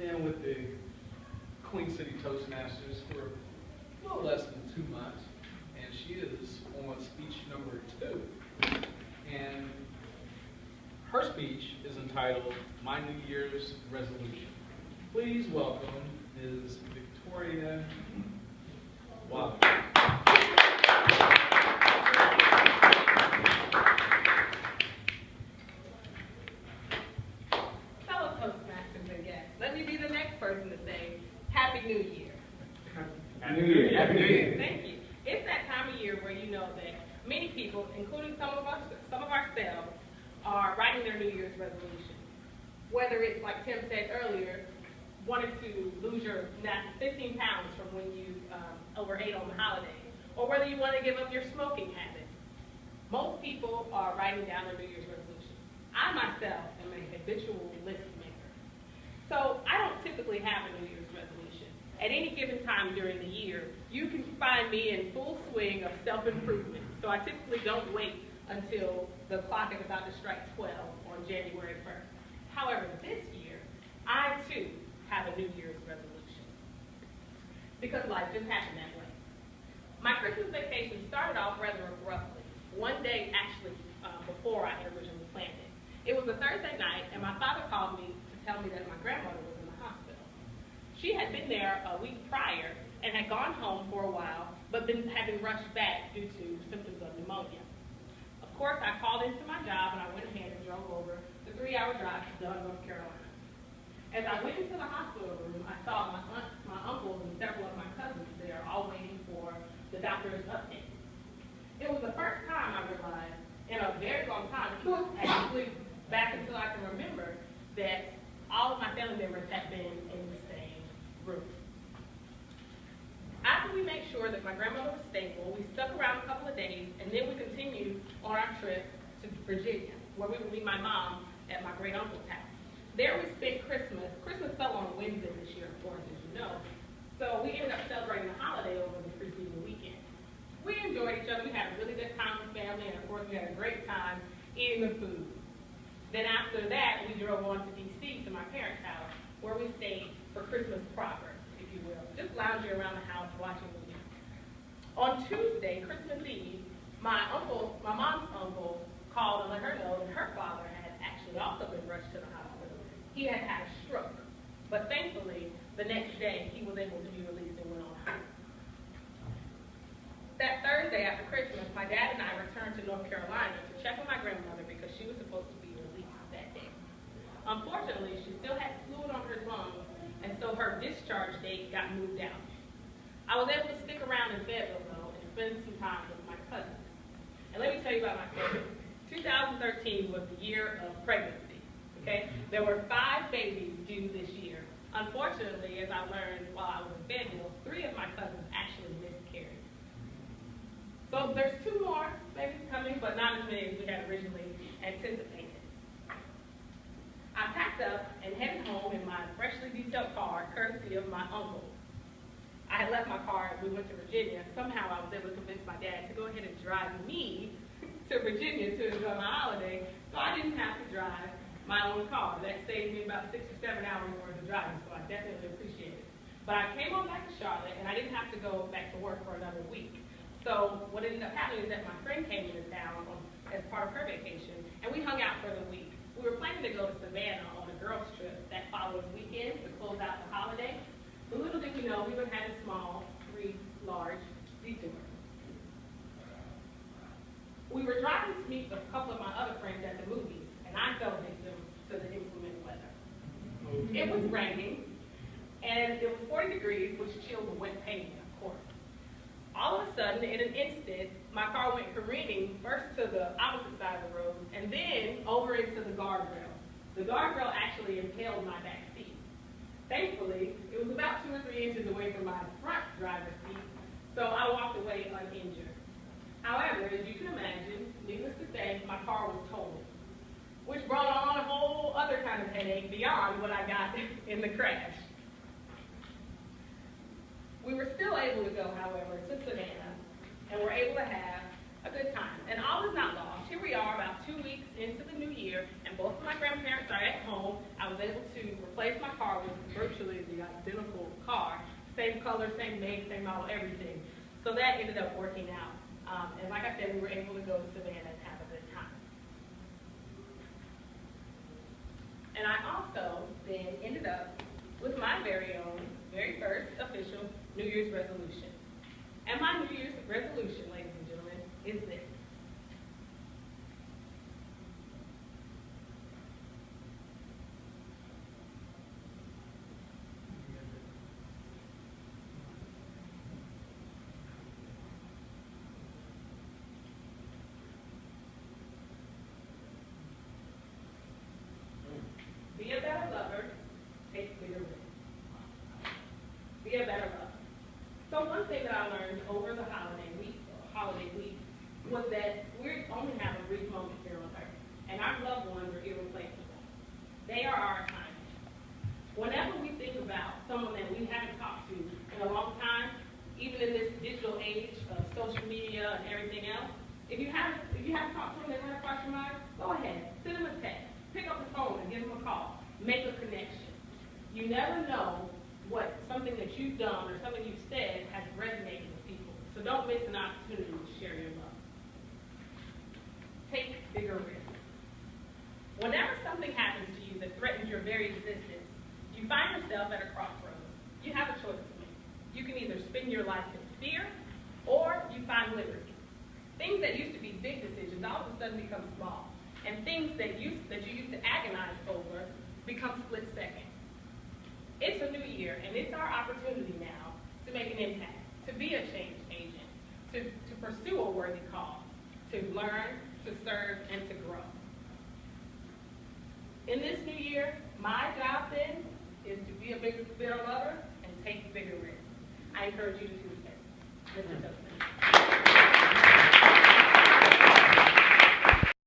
been with the Queen City Toastmasters for a little less than 2 months, and she is on speech number 2. And her speech is entitled, My New Year's Resolution. Please welcome Ms. Victoria. Wow. Fellow Toastmasters and guests, let me be the next person to say Happy New Year. Happy New Year. Happy New Year. Thank you. It's that time of year where you know that many people, including some of ourselves, are writing their New Year's resolution. Whether it's, like Tim said earlier, wanted to lose your 15 pounds from when you overate on the holidays, or whether you want to give up your smoking habit. Most people are writing down their New Year's resolution. I myself am a habitual list maker. So I don't typically have a New Year's resolution. At any given time during the year, you can find me in full swing of self-improvement. So I typically don't wait until the clock is about to strike 12 on January 1st. However, this year, I too have a New Year's resolution, because life just happened that way. My Christmas vacation started off rather abruptly, one day actually before I had originally planned it. It was a Thursday night, and my father called me to tell me that my grandmother was in the hospital. She had been there a week prior and had gone home for a while, but had been rushed back due to symptoms of pneumonia. Of course, I called into my job, and I went ahead and drove over the 3-hour drive to Dunn, North Carolina. As I went into the hospital room, I saw my aunt, my uncles, and several of my cousins there, all waiting for the doctor's update. It was the first time I realized, in a very long time, actually back until I can remember, that all of my family members had been in the same room. After we made sure that my grandmother was stable, we stuck around a couple of days, and then we continued on our trip to Virginia, where we would meet my mom at my great-uncle's house. There we spent Christmas. Christmas fell on a Wednesday this year, of course, as you know. So we ended up celebrating the holiday over the preceding weekend. We enjoyed each other. We had a really good time with family, and of course we had a great time eating the food. Then after that, we drove on to D.C. to my parents' house, where we stayed for Christmas proper, if you will, just lounging around the house watching movies. On Tuesday, Christmas Eve, my mom's uncle, called and let her know that her father had actually also been rushed to the hospital. He had had a stroke, but thankfully, the next day, he was able to be released and went on home. That Thursday after Christmas, my dad and I returned to North Carolina to check on my grandmother because she was supposed to be released that day. Unfortunately, she still had fluid on her lungs, and so her discharge date got moved out. I was able to stick around in Fayetteville, though, and spend some time with my cousins. And let me tell you about my cousins. 2013 was the year of pregnancy. Okay? There were 5 babies due this year. Unfortunately, as I learned while I was in Fayetteville, 3 of my cousins actually miscarried. So there's 2 more babies coming, but not as many as we had originally anticipated. I packed up and headed home in my freshly detailed car, courtesy of my uncle. I had left my car and we went to Virginia. Somehow I was able to convince my dad to go ahead and drive me to Virginia to enjoy my holiday, so I didn't have to drive my own car. That saved me about 6 or 7 hours worth of driving, so I definitely appreciate it. But I came on back to Charlotte, and I didn't have to go back to work for another week. So what ended up happening is that my friend came into town as part of her vacation, and we hung out for the week. We were planning to go to Savannah on a girls' trip that following weekend to close out the holiday. But little did we know, we would have a small, 3 large detour. We were driving to meet a couple of my other friends at the movies, and I fell victim to the inclement weather. It was raining, and it was 40 degrees, which chilled the wet pavement, of course. All of a sudden, in an instant, my car went careening first to the opposite side of the road, and then over into the guardrail. The guardrail actually impaled my back seat. Thankfully, it was about 2 or 3 inches away from my front driver's seat, so I walked away uninjured. However, as you can imagine, needless to say, my car was totaled, which brought on a whole other kind of headache beyond what I got in the crash. We were still able to go, however, to Savannah, and were able to have a good time. And all is not lost. Here we are about 2 weeks into the new year, and both of my grandparents are at home. I was able to replace my car with virtually same color, same make, same model, everything. So that ended up working out. And like I said, we were able to go to Savannah and have a good time. And I also then ended up with my very own, very first official New Year's resolution. And my New Year's resolution, ladies and gentlemen, is this. Be a better lover, take bigger risks. Be a better lover. So one thing that I learned over the holiday week was that we only have a brief moment here on earth, and our loved ones are irreplaceable. They are our time. Whenever we think about someone that we haven't talked to in a long time, even in this digital age of social media and everything else, if you haven't talked to them, they run across your mind, go ahead, send them a text, pick up the phone and give them a call, make a connection. You never know what something that you've done or something you've said has resonated with people. So don't miss an opportunity to share your love. Take bigger risks. Whenever something happens to you that threatens your very existence, you find yourself at a crossroads. You have a choice to make. You can either spend your life in fear or you find liberty. Things that used to be big decisions all of a sudden become small. And things that you used to agonize over become split second. It's a new year, and it's our opportunity now to make an impact, to be a change agent, to pursue a worthy cause, to learn, to serve, and to grow. In this new year, my job then is to be a bigger lover and take bigger risks. I encourage you to do the same.